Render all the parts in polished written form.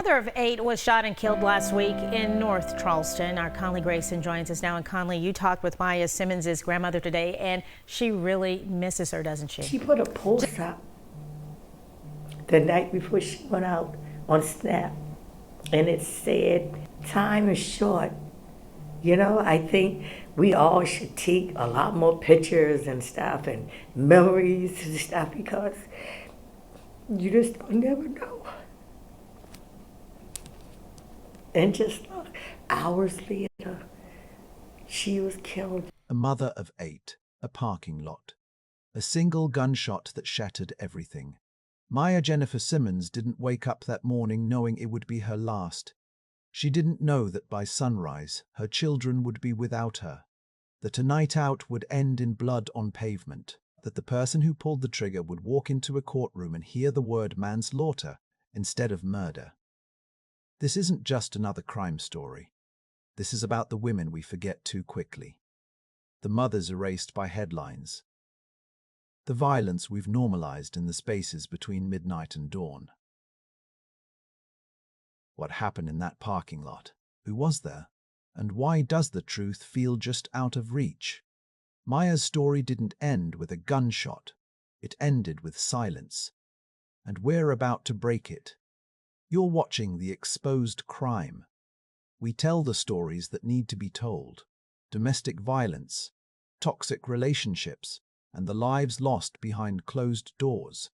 mother of 8 was shot and killed last week in North Charleston. Our Conley Grayson joins us now. And Conley, you talked with Maya Simmons' grandmother today, and she really misses her, doesn't she? She put a post up the night before she went out on Snap, and it said, "Time is short." You know, I think we all should take a lot more pictures and stuff and memories and stuff, because you just don't never know. And just look, hours later, she was killed. A mother of 8, a parking lot. A single gunshot that shattered everything. Maya Jennifer Simmons didn't wake up that morning knowing it would be her last. She didn't know that by sunrise, her children would be without her, that a night out would end in blood on pavement, that the person who pulled the trigger would walk into a courtroom and hear the word manslaughter instead of murder. This isn't just another crime story. This is about the women we forget too quickly. The mothers erased by headlines. The violence we've normalized in the spaces between midnight and dawn. What happened in that parking lot? Who was there? And why does the truth feel just out of reach? Maya's story didn't end with a gunshot. It ended with silence. And we're about to break it. You're watching The Exposed Crime. We tell the stories that need to be told. Domestic violence, toxic relationships, and the lives lost behind closed doors.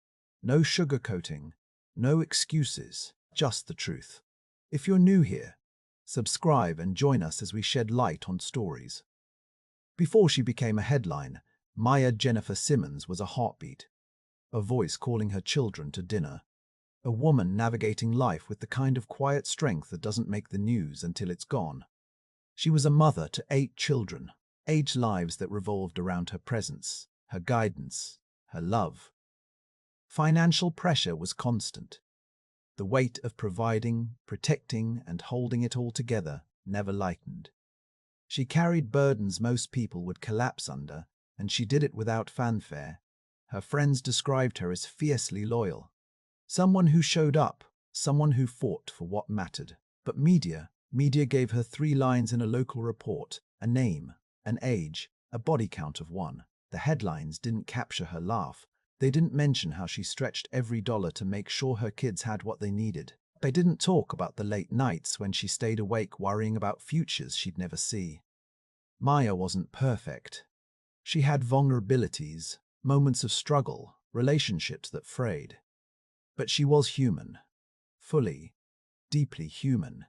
No sugarcoating, no excuses, just the truth. If you're new here, subscribe and join us as we shed light on stories. Before she became a headline, Maya Jennifer Simmons was a heartbeat, a voice calling her children to dinner, a woman navigating life with the kind of quiet strength that doesn't make the news until it's gone. She was a mother to 8 children, 8 lives that revolved around her presence, her guidance, her love. Financial pressure was constant. The weight of providing, protecting, and holding it all together never lightened. She carried burdens most people would collapse under, and she did it without fanfare. Her friends described her as fiercely loyal. Someone who showed up, someone who fought for what mattered. But media gave her 3 lines in a local report, a name, an age, a body count of 1. The headlines didn't capture her laugh. They didn't mention how she stretched every dollar to make sure her kids had what they needed. They didn't talk about the late nights when she stayed awake worrying about futures she'd never see. Maya wasn't perfect. She had vulnerabilities, moments of struggle, relationships that frayed. But she was human. Fully, deeply human.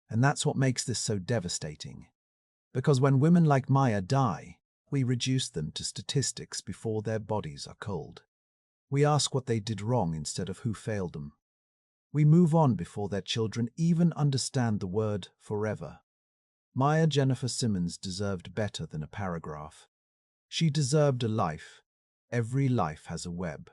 And that's what makes this so devastating. Because when women like Maya die, we reduce them to statistics before their bodies are cold. We ask what they did wrong instead of who failed them. We move on before their children even understand the word forever. Maya Jennifer Simmons deserved better than a paragraph. She deserved a life. Every life has a web.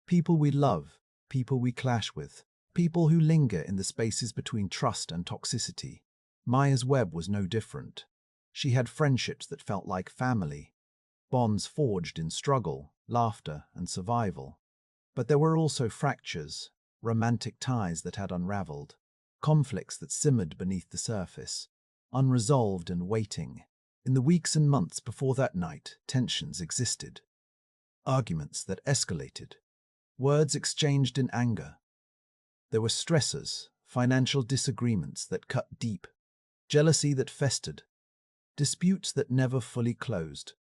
People we love, people we clash with, people who linger in the spaces between trust and toxicity. Maya's web was no different. She had friendships that felt like family, bonds forged in struggle, laughter, and survival. But there were also fractures, romantic ties that had unraveled, conflicts that simmered beneath the surface, unresolved and waiting. In the weeks and months before that night, tensions existed. Arguments that escalated, words exchanged in anger. There were stressors, financial disagreements that cut deep, jealousy that festered, disputes that never fully closed.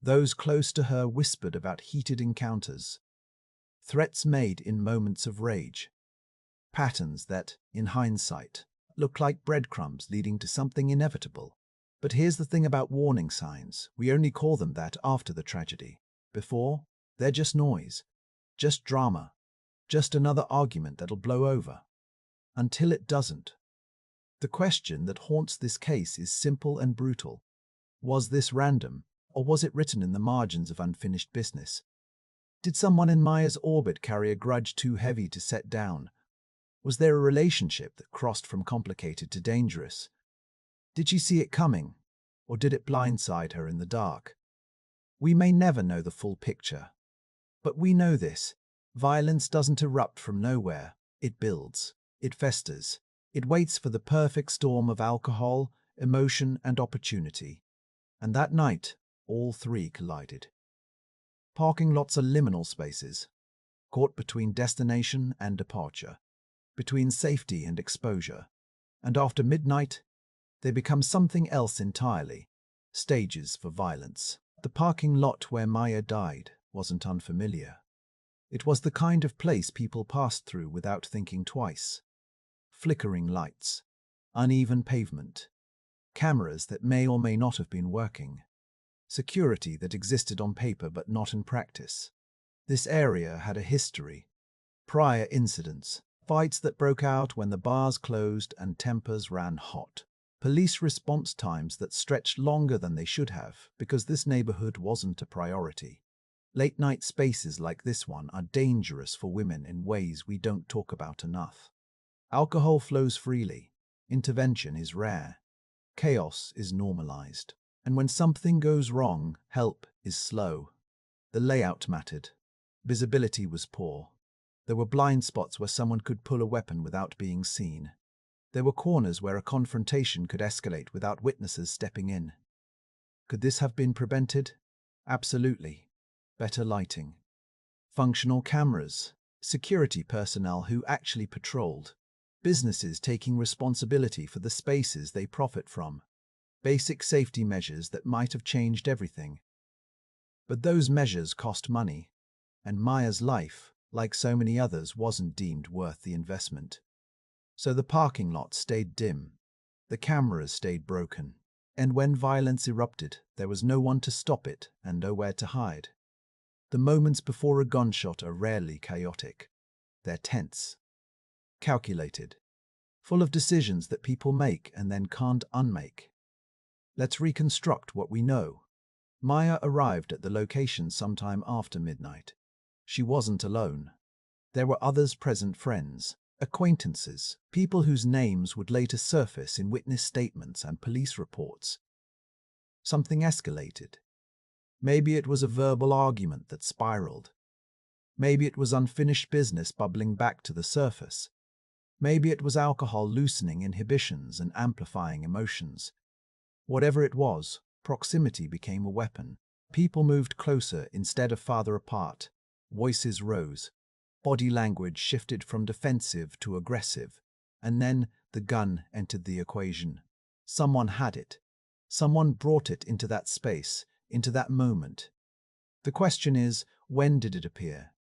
Those close to her whispered about heated encounters, threats made in moments of rage, patterns that, in hindsight, looked like breadcrumbs leading to something inevitable. But here's the thing about warning signs. We only call them that after the tragedy. Before, they're just noise, just drama, just another argument that'll blow over. Until it doesn't. The question that haunts this case is simple and brutal. Was this random, or was it written in the margins of unfinished business? Did someone in Maya's orbit carry a grudge too heavy to set down? Was there a relationship that crossed from complicated to dangerous? Did she see it coming, or did it blindside her in the dark? We may never know the full picture. But we know this: violence doesn't erupt from nowhere, it builds. It festers. It waits for the perfect storm of alcohol, emotion, and opportunity. And that night, all three collided. Parking lots are liminal spaces, caught between destination and departure, between safety and exposure. And after midnight, they become something else entirely, stages for violence. The parking lot where Maya died wasn't unfamiliar. It was the kind of place people passed through without thinking twice. Flickering lights, uneven pavement, cameras that may or may not have been working, security that existed on paper but not in practice. This area had a history, prior incidents, fights that broke out when the bars closed and tempers ran hot. Police response times that stretched longer than they should have because this neighborhood wasn't a priority. Late-night spaces like this one are dangerous for women in ways we don't talk about enough. Alcohol flows freely. Intervention is rare. Chaos is normalized. And when something goes wrong, help is slow. The layout mattered. Visibility was poor. There were blind spots where someone could pull a weapon without being seen. There were corners where a confrontation could escalate without witnesses stepping in. Could this have been prevented? Absolutely. Better lighting. Functional cameras. Security personnel who actually patrolled. Businesses taking responsibility for the spaces they profit from. Basic safety measures that might have changed everything. But those measures cost money, and Maya's life, like so many others, wasn't deemed worth the investment. So the parking lot stayed dim, the cameras stayed broken, and when violence erupted, there was no one to stop it and nowhere to hide. The moments before a gunshot are rarely chaotic. They're tense, calculated, full of decisions that people make and then can't unmake. Let's reconstruct what we know. Maya arrived at the location sometime after midnight. She wasn't alone. There were others present, friends, acquaintances, people whose names would later surface in witness statements and police reports. Something escalated. Maybe it was a verbal argument that spiraled. Maybe it was unfinished business bubbling back to the surface. Maybe it was alcohol loosening inhibitions and amplifying emotions. Whatever it was, proximity became a weapon. People moved closer instead of farther apart. Voices rose. Body language shifted from defensive to aggressive. And then the gun entered the equation. Someone had it. Someone brought it into that space, into that moment. The question is, when did it appear?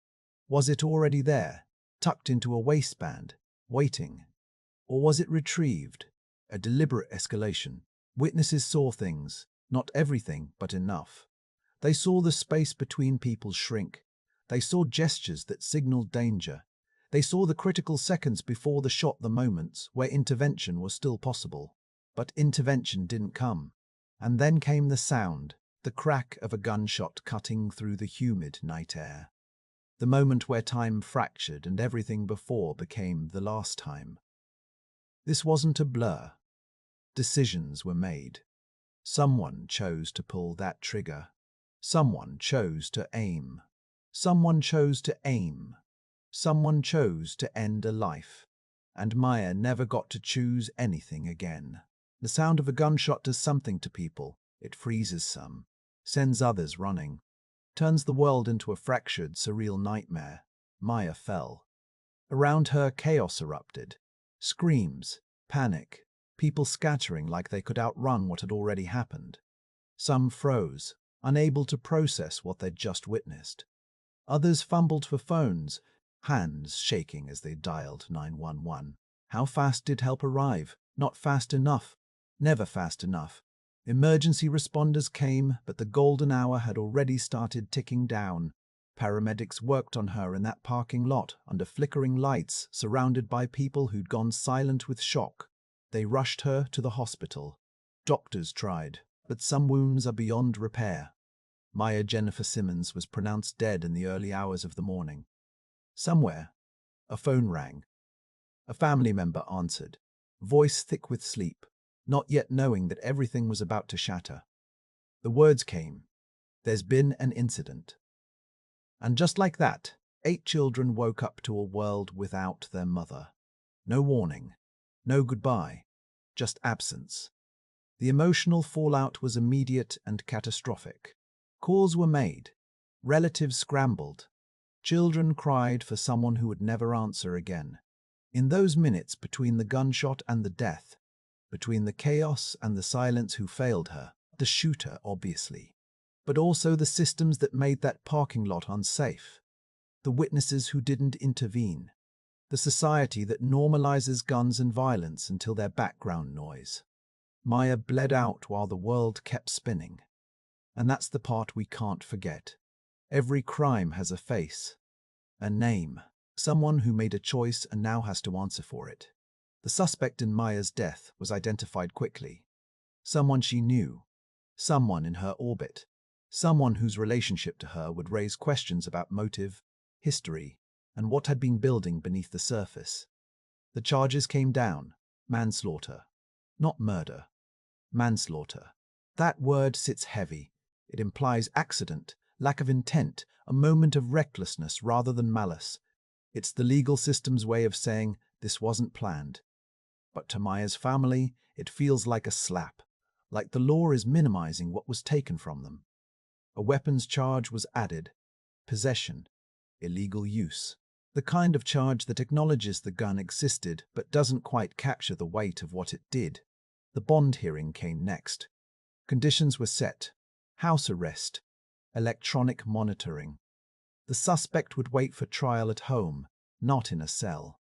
Was it already there, tucked into a waistband, waiting? Or was it retrieved? A deliberate escalation. Witnesses saw things, not everything, but enough. They saw the space between people shrink. They saw gestures that signaled danger. They saw the critical seconds before the shot, the moments where intervention was still possible. But intervention didn't come. And then came the sound, the crack of a gunshot cutting through the humid night air. The moment where time fractured and everything before became the last time. This wasn't a blur. Decisions were made. Someone chose to pull that trigger. Someone chose to aim. Someone chose to aim. Someone chose to end a life. And Maya never got to choose anything again. The sound of a gunshot does something to people. It freezes some, sends others running, turns the world into a fractured, surreal nightmare. Maya fell. Around her, chaos erupted. Screams, panic, people scattering like they could outrun what had already happened. Some froze, unable to process what they'd just witnessed. Others fumbled for phones, hands shaking as they dialed 911. How fast did help arrive? Not fast enough. Never fast enough. Emergency responders came, but the golden hour had already started ticking down. Paramedics worked on her in that parking lot under flickering lights, surrounded by people who'd gone silent with shock. They rushed her to the hospital. Doctors tried, but some wounds are beyond repair. Maya Jennifer Simmons was pronounced dead in the early hours of the morning. Somewhere, a phone rang. A family member answered, voice thick with sleep, not yet knowing that everything was about to shatter. The words came, "There's been an incident." And just like that, 8 children woke up to a world without their mother. No warning, no goodbye, just absence. The emotional fallout was immediate and catastrophic. Calls were made, relatives scrambled, children cried for someone who would never answer again. In those minutes between the gunshot and the death, between the chaos and the silence who failed her, the shooter obviously, but also the systems that made that parking lot unsafe, the witnesses who didn't intervene, the society that normalizes guns and violence until they're background noise. Maya bled out while the world kept spinning. And that's the part we can't forget. Every crime has a face, a name, someone who made a choice and now has to answer for it. The suspect in Maya's death was identified quickly. Someone she knew, someone in her orbit, someone whose relationship to her would raise questions about motive, history, and what had been building beneath the surface. The charges came down: manslaughter, not murder. Manslaughter. That word sits heavy. It implies accident, lack of intent, a moment of recklessness rather than malice. It's the legal system's way of saying this wasn't planned. But to Maya's family, it feels like a slap, like the law is minimizing what was taken from them. A weapons charge was added: possession, illegal use. The kind of charge that acknowledges the gun existed but doesn't quite capture the weight of what it did. The bond hearing came next. Conditions were set: house arrest, electronic monitoring. The suspect would wait for trial at home, not in a cell.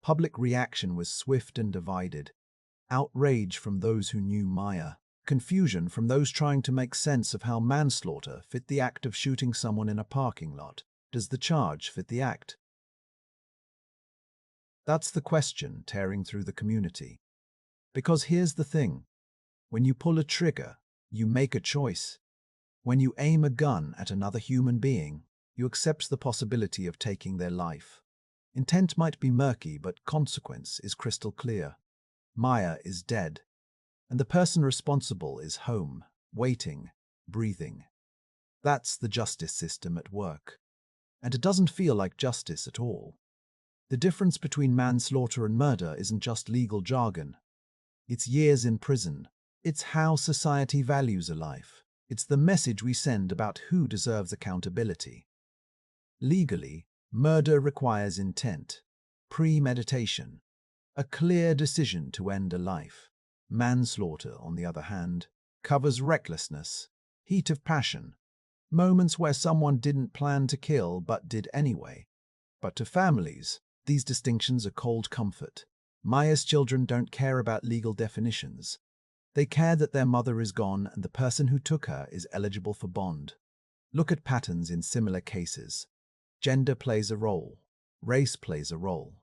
Public reaction was swift and divided. Outrage from those who knew Maya, confusion from those trying to make sense of how manslaughter fit the act of shooting someone in a parking lot. Does the charge fit the act? That's the question tearing through the community. Because here's the thing: when you pull a trigger, you make a choice. When you aim a gun at another human being, you accept the possibility of taking their life. Intent might be murky, but consequence is crystal clear. Maya is dead, and the person responsible is home, waiting, breathing. That's the justice system at work. And it doesn't feel like justice at all. The difference between manslaughter and murder isn't just legal jargon. It's years in prison. It's how society values a life. It's the message we send about who deserves accountability. Legally, murder requires intent, premeditation, a clear decision to end a life. Manslaughter, on the other hand, covers recklessness, heat of passion, moments where someone didn't plan to kill but did anyway. But to families, these distinctions are cold comfort. Maya's children don't care about legal definitions. They care that their mother is gone and the person who took her is eligible for bond. Look at patterns in similar cases. Gender plays a role. Race plays a role.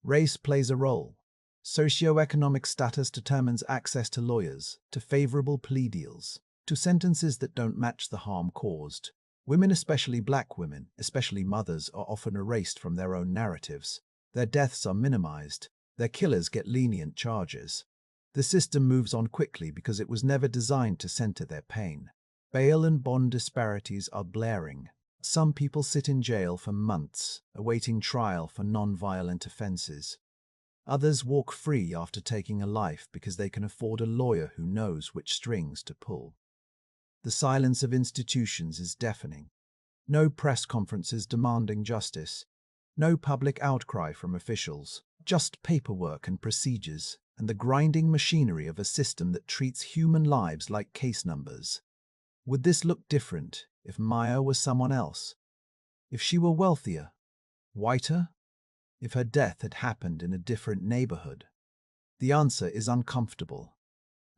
Race plays a role. Socioeconomic status determines access to lawyers, to favorable plea deals, to sentences that don't match the harm caused. Women, especially black women, especially mothers, are often erased from their own narratives. Their deaths are minimized. Their killers get lenient charges. The system moves on quickly because it was never designed to center their pain. Bail and bond disparities are blaring. Some people sit in jail for months, awaiting trial for non-violent offenses. Others walk free after taking a life because they can afford a lawyer who knows which strings to pull. The silence of institutions is deafening. No press conferences demanding justice. No public outcry from officials. Just paperwork and procedures, and the grinding machinery of a system that treats human lives like case numbers. Would this look different if Maya was someone else? If she were wealthier? Whiter? If her death had happened in a different neighborhood? The answer is uncomfortable,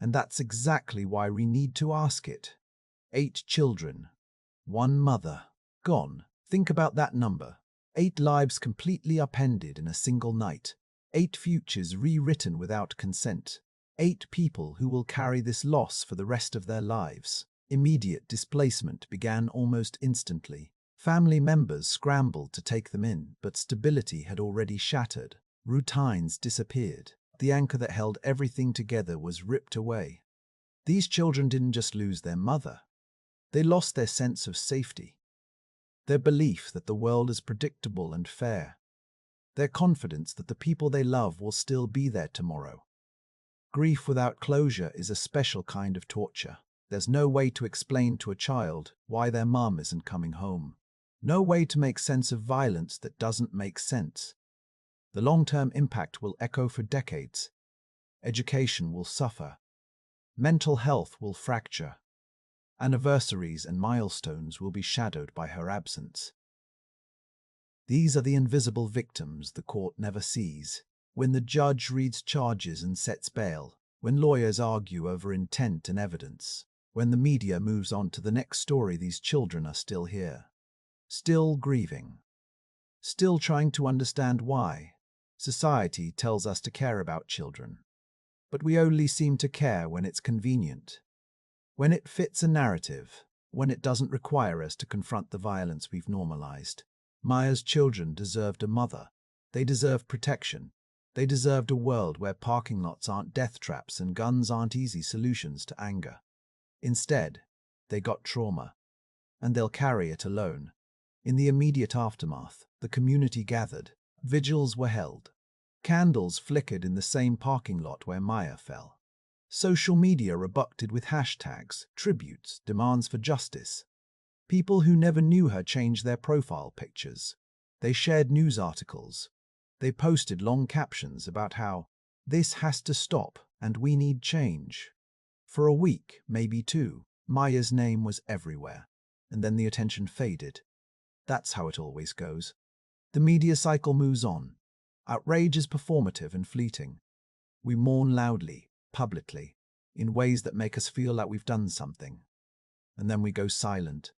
and that's exactly why we need to ask it. 8 children, 1 mother, gone. Think about that number. 8 lives completely upended in a single night. 8 futures rewritten without consent. 8 people who will carry this loss for the rest of their lives. Immediate displacement began almost instantly. Family members scrambled to take them in, but stability had already shattered. Routines disappeared. The anchor that held everything together was ripped away. These children didn't just lose their mother. They lost their sense of safety. Their belief that the world is predictable and fair. their confidence that the people they love will still be there tomorrow. Grief without closure is a special kind of torture. There's no way to explain to a child why their mum isn't coming home. No way to make sense of violence that doesn't make sense. The long-term impact will echo for decades. Education will suffer. Mental health will fracture. Anniversaries and milestones will be shadowed by her absence. These are the invisible victims the court never sees. When the judge reads charges and sets bail, when lawyers argue over intent and evidence, when the media moves on to the next story, these children are still here. Still grieving. Still trying to understand why. Society tells us to care about children. But we only seem to care when it's convenient. When it fits a narrative. When it doesn't require us to confront the violence we've normalized. Maya's children deserved a mother. They deserved protection. They deserved a world where parking lots aren't death traps and guns aren't easy solutions to anger. Instead, they got trauma. And they'll carry it alone. In the immediate aftermath, the community gathered. Vigils were held. Candles flickered in the same parking lot where Maya fell. Social media erupted with hashtags, tributes, demands for justice. People who never knew her changed their profile pictures. They shared news articles. They posted long captions about how this has to stop and we need change. For a week, maybe two, Maya's name was everywhere. And then the attention faded. That's how it always goes. The media cycle moves on. Outrage is performative and fleeting. We mourn loudly, publicly, in ways that make us feel like we've done something. And then we go silent.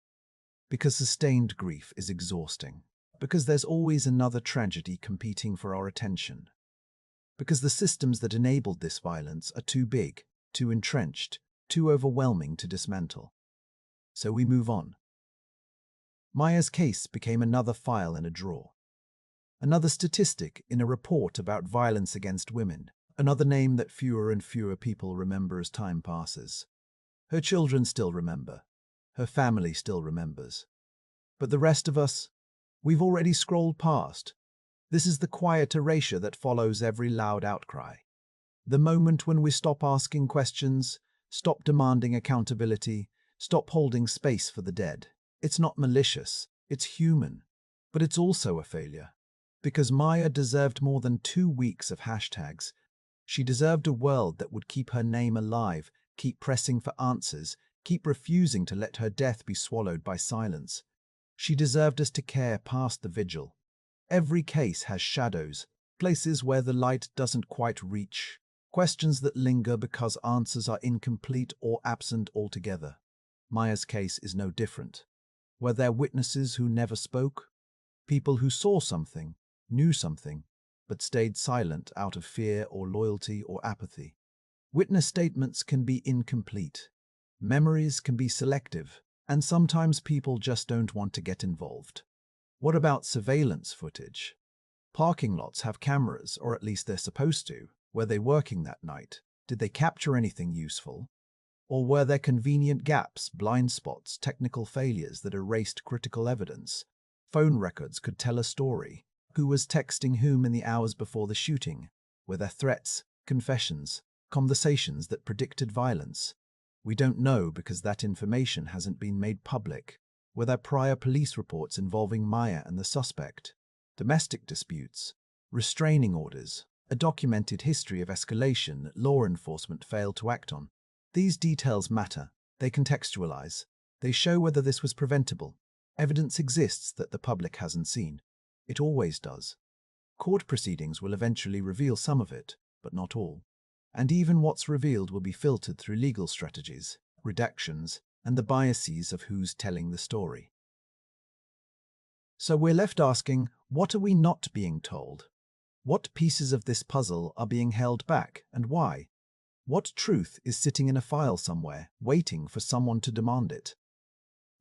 Because sustained grief is exhausting. Because there's always another tragedy competing for our attention. Because the systems that enabled this violence are too big, too entrenched, too overwhelming to dismantle. So we move on. Maya's case became another file in a drawer. Another statistic in a report about violence against women. Another name that fewer and fewer people remember as time passes. Her children still remember. Her family still remembers. But the rest of us, we've already scrolled past. This is the quiet erasure that follows every loud outcry. The moment when we stop asking questions, stop demanding accountability, stop holding space for the dead. It's not malicious, it's human. But it's also a failure. Because Maya deserved more than 2 weeks of hashtags. She deserved a world that would keep her name alive, keep pressing for answers, keep refusing to let her death be swallowed by silence. She deserved us to care past the vigil. Every case has shadows, places where the light doesn't quite reach, questions that linger because answers are incomplete or absent altogether. Maya's case is no different. Were there witnesses who never spoke? People who saw something, knew something, but stayed silent out of fear or loyalty or apathy. Witness statements can be incomplete. Memories can be selective, and sometimes people just don't want to get involved. What about surveillance footage? Parking lots have cameras, or at least they're supposed to. Were they working that night? Did they capture anything useful? Or were there convenient gaps, blind spots, technical failures that erased critical evidence? Phone records could tell a story. Who was texting whom in the hours before the shooting? Were there threats, confessions, conversations that predicted violence? We don't know because that information hasn't been made public. Were there prior police reports involving Maya and the suspect? Domestic disputes, restraining orders, a documented history of escalation that law enforcement failed to act on. These details matter. They contextualize. They show whether this was preventable. Evidence exists that the public hasn't seen. It always does. Court proceedings will eventually reveal some of it, but not all. And even what's revealed will be filtered through legal strategies, redactions, and the biases of who's telling the story. So we're left asking, what are we not being told? What pieces of this puzzle are being held back, and why? What truth is sitting in a file somewhere, waiting for someone to demand it?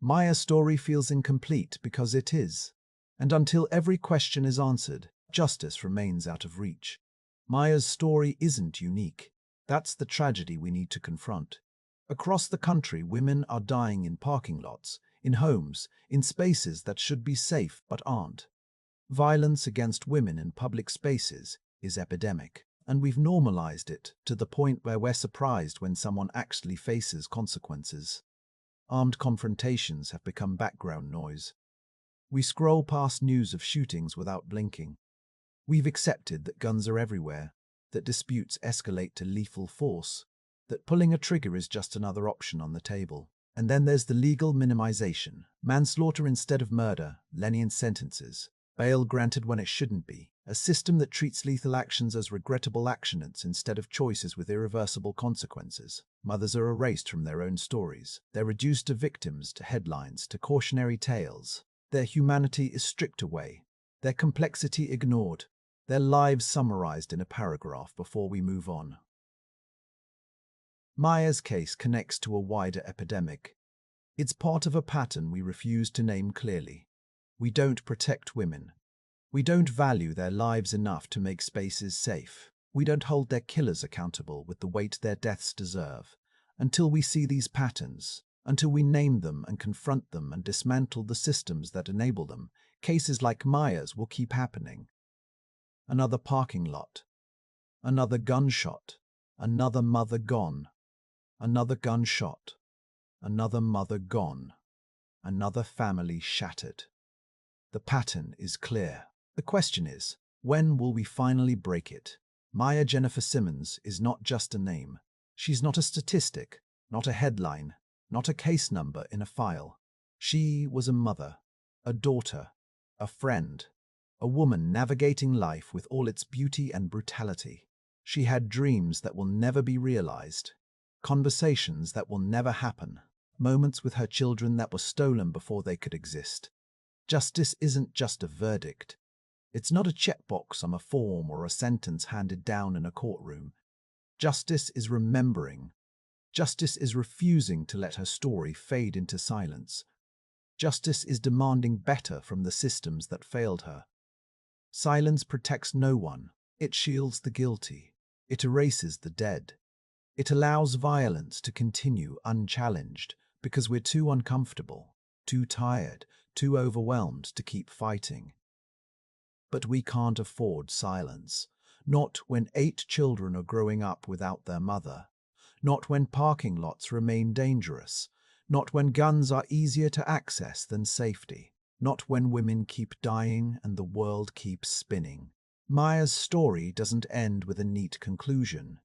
Maya's story feels incomplete because it is. And until every question is answered, justice remains out of reach. Maya's story isn't unique. That's the tragedy we need to confront. Across the country, women are dying in parking lots, in homes, in spaces that should be safe but aren't. Violence against women in public spaces is epidemic, and we've normalized it to the point where we're surprised when someone actually faces consequences. Armed confrontations have become background noise. We scroll past news of shootings without blinking. We've accepted that guns are everywhere, that disputes escalate to lethal force, that pulling a trigger is just another option on the table. And then there's the legal minimization. Manslaughter instead of murder, lenient sentences, bail granted when it shouldn't be, a system that treats lethal actions as regrettable accidents instead of choices with irreversible consequences. Mothers are erased from their own stories. They're reduced to victims, to headlines, to cautionary tales. Their humanity is stripped away, their complexity ignored, their lives summarized in a paragraph before we move on. Maya's case connects to a wider epidemic. It's part of a pattern we refuse to name clearly. We don't protect women. We don't value their lives enough to make spaces safe. We don't hold their killers accountable with the weight their deaths deserve. Until we see these patterns, until we name them and confront them and dismantle the systems that enable them, cases like Maya's will keep happening. Another parking lot. Another gunshot. Another mother gone. Another gunshot. Another mother gone. Another family shattered. The pattern is clear. The question is, when will we finally break it? Maya Jennifer Simmons is not just a name. She's not a statistic, not a headline, not a case number in a file. She was a mother, a daughter, a friend, a woman navigating life with all its beauty and brutality. She had dreams that will never be realized, conversations that will never happen, moments with her children that were stolen before they could exist. Justice isn't just a verdict. It's not a checkbox on a form or a sentence handed down in a courtroom. Justice is remembering. Justice is refusing to let her story fade into silence. Justice is demanding better from the systems that failed her. Silence protects no one. It shields the guilty. It erases the dead. It allows violence to continue unchallenged because we're too uncomfortable, too tired, too overwhelmed to keep fighting. But we can't afford silence. Not when 8 children are growing up without their mother. Not when parking lots remain dangerous. Not when guns are easier to access than safety. Not when women keep dying and the world keeps spinning. Maya's story doesn't end with a neat conclusion.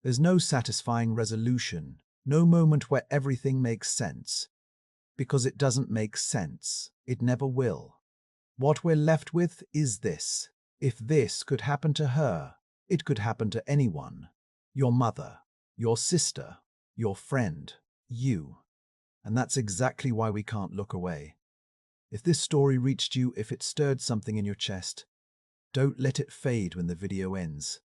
There's no satisfying resolution, no moment where everything makes sense. Because it doesn't make sense. It never will. What we're left with is this. If this could happen to her, it could happen to anyone. Your mother, your sister, your friend, you. And that's exactly why we can't look away. If this story reached you, if it stirred something in your chest, don't let it fade when the video ends.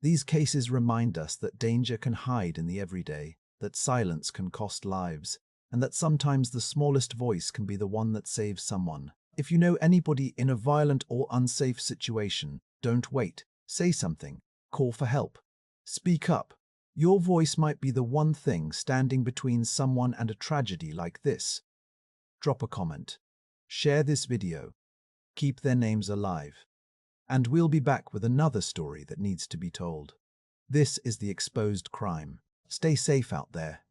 These cases remind us that danger can hide in the everyday, that silence can cost lives, and that sometimes the smallest voice can be the one that saves someone. If you know anybody in a violent or unsafe situation, don't wait. Say something. Call for help. Speak up. Your voice might be the one thing standing between someone and a tragedy like this. Drop a comment. Share this video. Keep their names alive. And we'll be back with another story that needs to be told. This is The Exposed Crime. Stay safe out there.